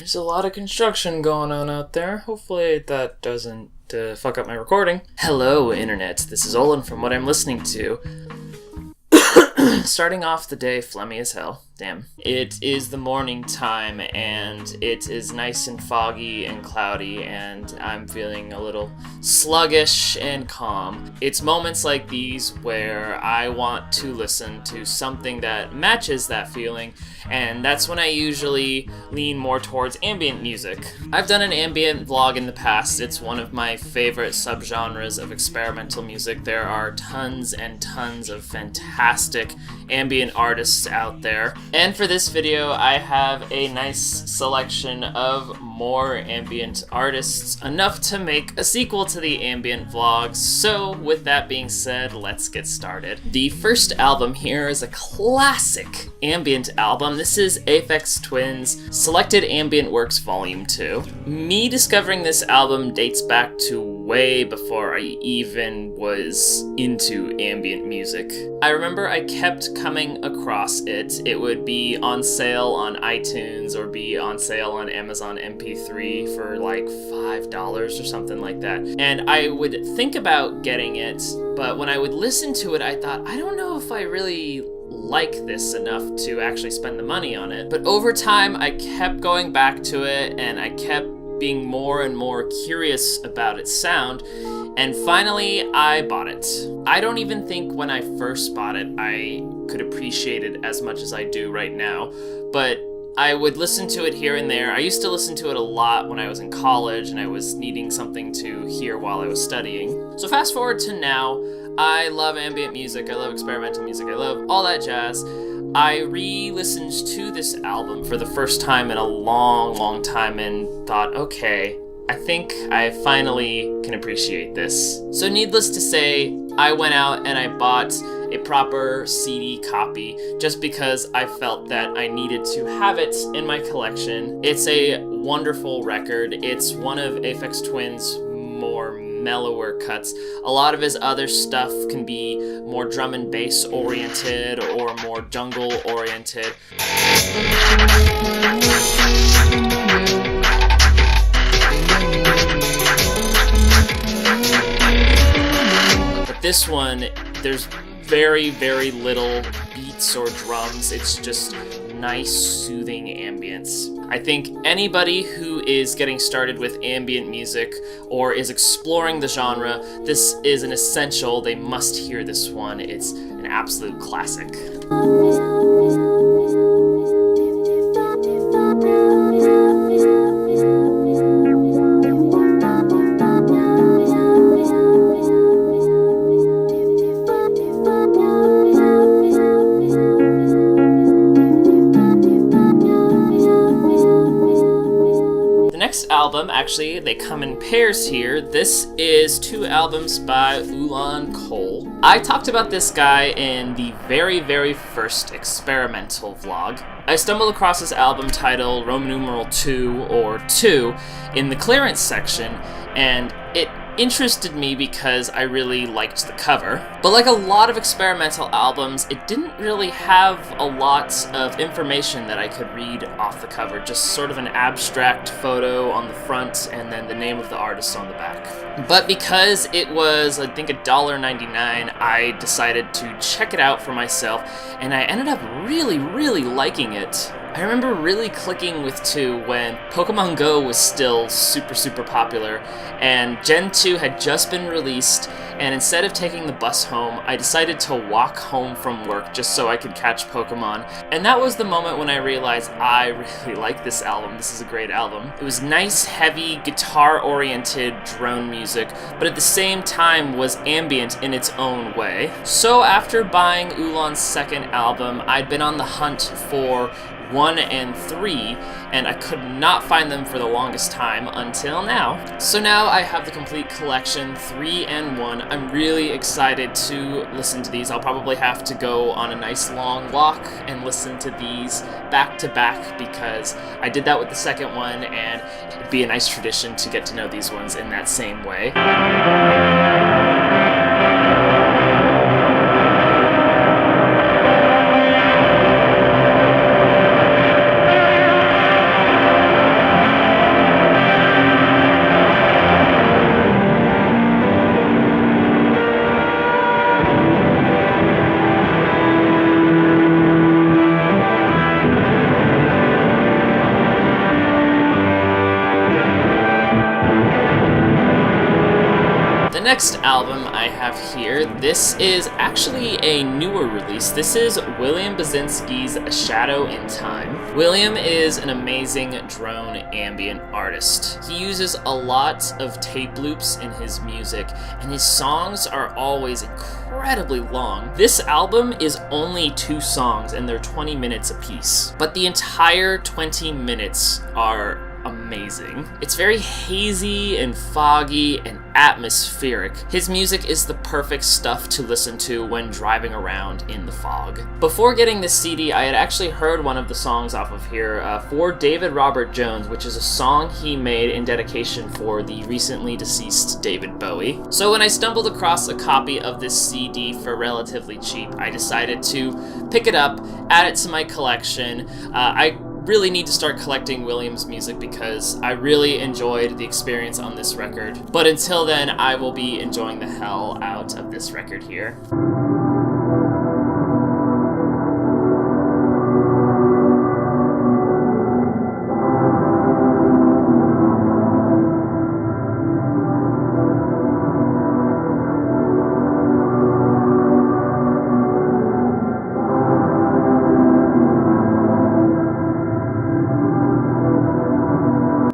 There's a lot of construction going on out there. Hopefully that doesn't fuck up my recording. Hello, Internet. This is Olin from What I'm Listening To. Starting off the day phlegmy as hell. Damn. It is the morning time, and it is nice and foggy and cloudy, and I'm feeling a little sluggish and calm. It's moments like these where I want to listen to something that matches that feeling, and that's when I usually lean more towards ambient music. I've done an ambient vlog in the past. It's one of my favorite subgenres of experimental music. There are tons and tons of fantastic ambient artists out there. And for this video, I have a nice selection of more ambient artists, enough to make a sequel to the ambient vlogs. So with that being said, let's get started. The first album here is a classic ambient album. This is Aphex Twins' Selected Ambient Works Volume 2. Me discovering this album dates back to way before I even was into ambient music. I remember I kept coming across it. It would be on sale on iTunes or be on sale on Amazon MP3 for like $5 or something like that. And I would think about getting it, but when I would listen to it, I thought, I don't know if I really like this enough to actually spend the money on it. But over time, I kept going back to it, and I kept being more and more curious about its sound, and finally I bought it. I don't even think when I first bought it I could appreciate it as much as I do right now, but I would listen to it here and there. I used to listen to it a lot when I was in college and I was needing something to hear while I was studying. So fast forward to now, I love ambient music, I love experimental music, I love all that jazz. I re-listened to this album for the first time in a long time and thought, okay, I think I finally can appreciate this. So needless to say, I went out and I bought a proper CD copy just because I felt that I needed to have it in my collection. It's a wonderful record. It's one of Aphex Twins' more mellower cuts. A lot of his other stuff can be more drum and bass oriented or more jungle oriented. But this one, there's very little beats or drums. It's just nice, soothing ambience. I think anybody who is getting started with ambient music or is exploring the genre, this is an essential. They must hear this one. It's an absolute classic. Album, actually, they come in pairs here. This is 2 albums by Ulaan Khol. I talked about this guy in the very first experimental vlog. I stumbled across this album titled Roman numeral 2 or 2 in the clearance section, and it interested me because I really liked the cover. But like a lot of experimental albums, it didn't really have a lot of information that I could read off the cover, just sort of an abstract photo on the front and then the name of the artist on the back. But because it was, I think, $1.99, I decided to check it out for myself, and I ended up really liking it. I remember really clicking with 2 when Pokemon Go was still super popular, and Gen 2 had just been released, and instead of taking the bus home, I decided to walk home from work just so I could catch Pokemon. And that was the moment when I realized I really like this album. This is a great album. It was nice, heavy, guitar-oriented drone music, but at the same time was ambient in its own way. So after buying Ulaan's second album, I'd been on the hunt for 1 and 3, and I could not find them for the longest time until now. So now I have the complete collection, 3 and 1. I'm really excited to listen to these. I'll probably have to go on a nice long walk and listen to these back to back because I did that with the second one, and it'd be a nice tradition to get to know these ones in that same way. The next album I have here, this is actually a newer release. This is William Basinski's A Shadow in Time. William is an amazing drone ambient artist. He uses a lot of tape loops in his music, and his songs are always incredibly long. This album is only 2 songs, and they're 20 minutes apiece. But the entire 20 minutes are amazing. It's very hazy and foggy and atmospheric. His music is the perfect stuff to listen to when driving around in the fog. Before getting this CD, I had actually heard one of the songs off of here for David Robert Jones, which is a song he made in dedication for the recently deceased David Bowie. So when I stumbled across a copy of this CD for relatively cheap, I decided to pick it up, add it to my collection. I really need to start collecting Williams music because I really enjoyed the experience on this record. But until then, I will be enjoying the hell out of this record here.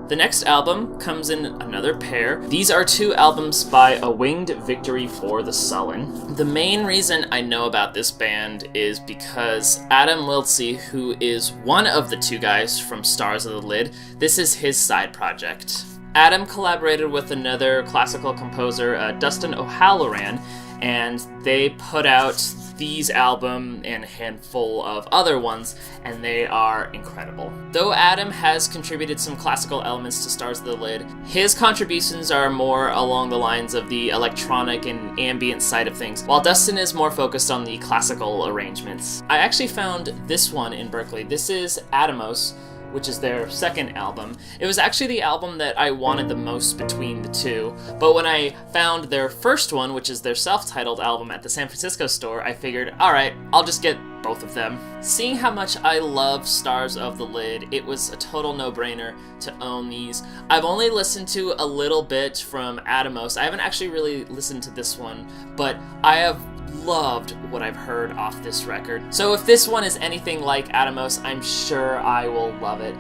The next album comes in another pair. These are 2 albums by A Winged Victory for the Sullen. The main reason I know about this band is because Adam Wiltse, who is one of the 2 guys from Stars of the Lid, this is his side project. Adam collaborated with another classical composer, Dustin O'Halloran, and they put out these album and a handful of other ones, and they are incredible. Though Adam has contributed some classical elements to Stars of the Lid, his contributions are more along the lines of the electronic and ambient side of things, while Dustin is more focused on the classical arrangements. I actually found this one in Berkeley. This is Atomos, which is their second album. It was actually the album that I wanted the most between the 2, but when I found their first one, which is their self-titled album at the San Francisco store, I figured, alright, I'll just get both of them. Seeing how much I love Stars of the Lid, it was a total no-brainer to own these. I've only listened to a little bit from Atomos. I haven't actually really listened to this one, but I have loved what I've heard off this record. So if this one is anything like Atomos, I'm sure I will love it.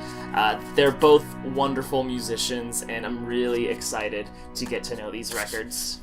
They're both wonderful musicians, and I'm really excited to get to know these records.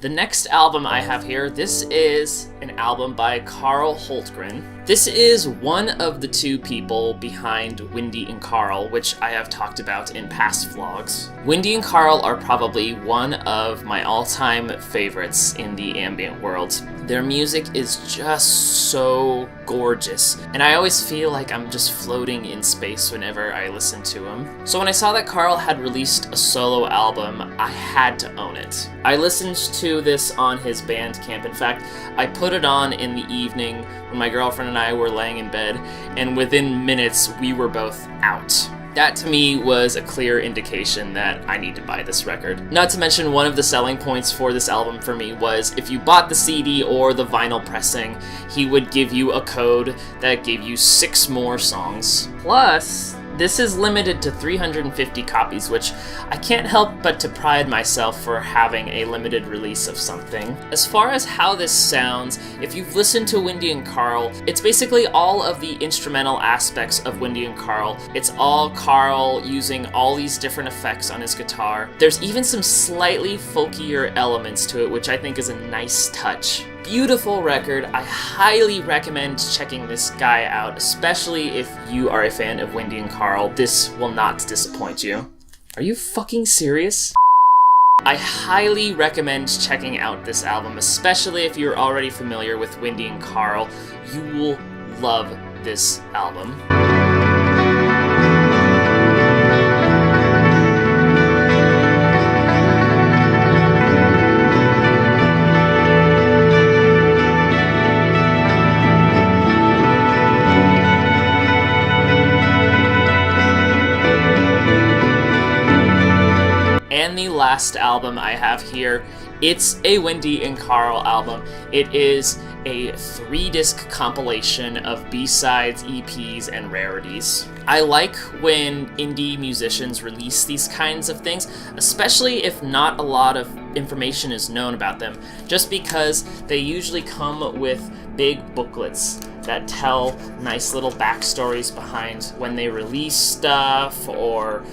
The next album I have here, this is an album by Carl Hultgren. This is one of the 2 people behind Wendy and Carl, which I have talked about in past vlogs. Wendy and Carl are probably one of my all-time favorites in the ambient world. Their music is just so gorgeous, and I always feel like I'm just floating in space whenever I listen to them. So when I saw that Carl had released a solo album, I had to own it. I listened to this on his Bandcamp. In fact, I put it on in the evening when my girlfriend and I were laying in bed, and within minutes we were both out. That to me was a clear indication that I need to buy this record. Not to mention, one of the selling points for this album for me was if you bought the CD or the vinyl pressing, he would give you a code that gave you 6 more songs. Plus, this is limited to 350 copies, which I can't help but to pride myself for having a limited release of something. As far as how this sounds, if you've listened to Wendy and Carl, it's basically all of the instrumental aspects of Wendy and Carl. It's all Carl using all these different effects on his guitar. There's even some slightly folkier elements to it, which I think is a nice touch. Beautiful record. I highly recommend checking this guy out, especially if you are a fan of Wendy and Carl. This will not disappoint you. Are you fucking serious? I highly recommend checking out this album, especially if you're already familiar with Wendy and Carl. You will love this album. And the last album I have here, it's a Wendy and Carl album. It is a 3-disc compilation of B-sides, EPs, and rarities. I like when indie musicians release these kinds of things, especially if not a lot of information is known about them, just because they usually come with big booklets that tell nice little backstories behind when they release stuff, or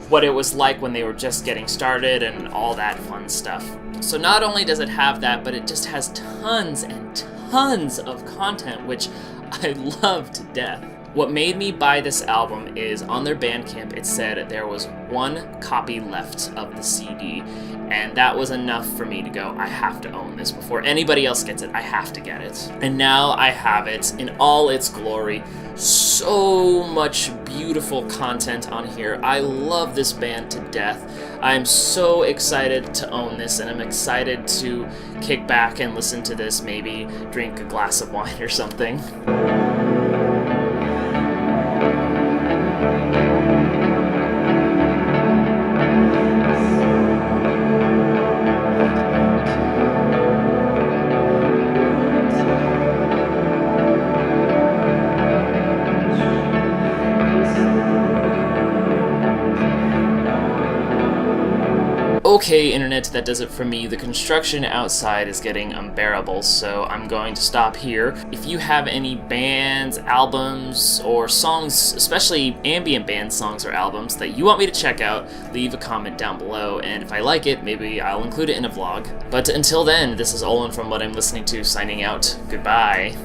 what it was like when they were just getting started, and all that fun stuff. So not only does it have that, but it just has tons and tons of content, which I love to death. What made me buy this album is on their Bandcamp it said there was 1 copy left of the CD, and that was enough for me to go, I have to own this. Before anybody else gets it, I have to get it. And now I have it in all its glory. So much beautiful content on here. I love this band to death. I'm so excited to own this, and I'm excited to kick back and listen to this, maybe drink a glass of wine or something. Okay, internet, that does it for me. The construction outside is getting unbearable, so I'm going to stop here. If you have any bands, albums, or songs, especially ambient band songs or albums, that you want me to check out, leave a comment down below, and if I like it, maybe I'll include it in a vlog. But until then, this is Olin from What I'm Listening To, signing out. Goodbye.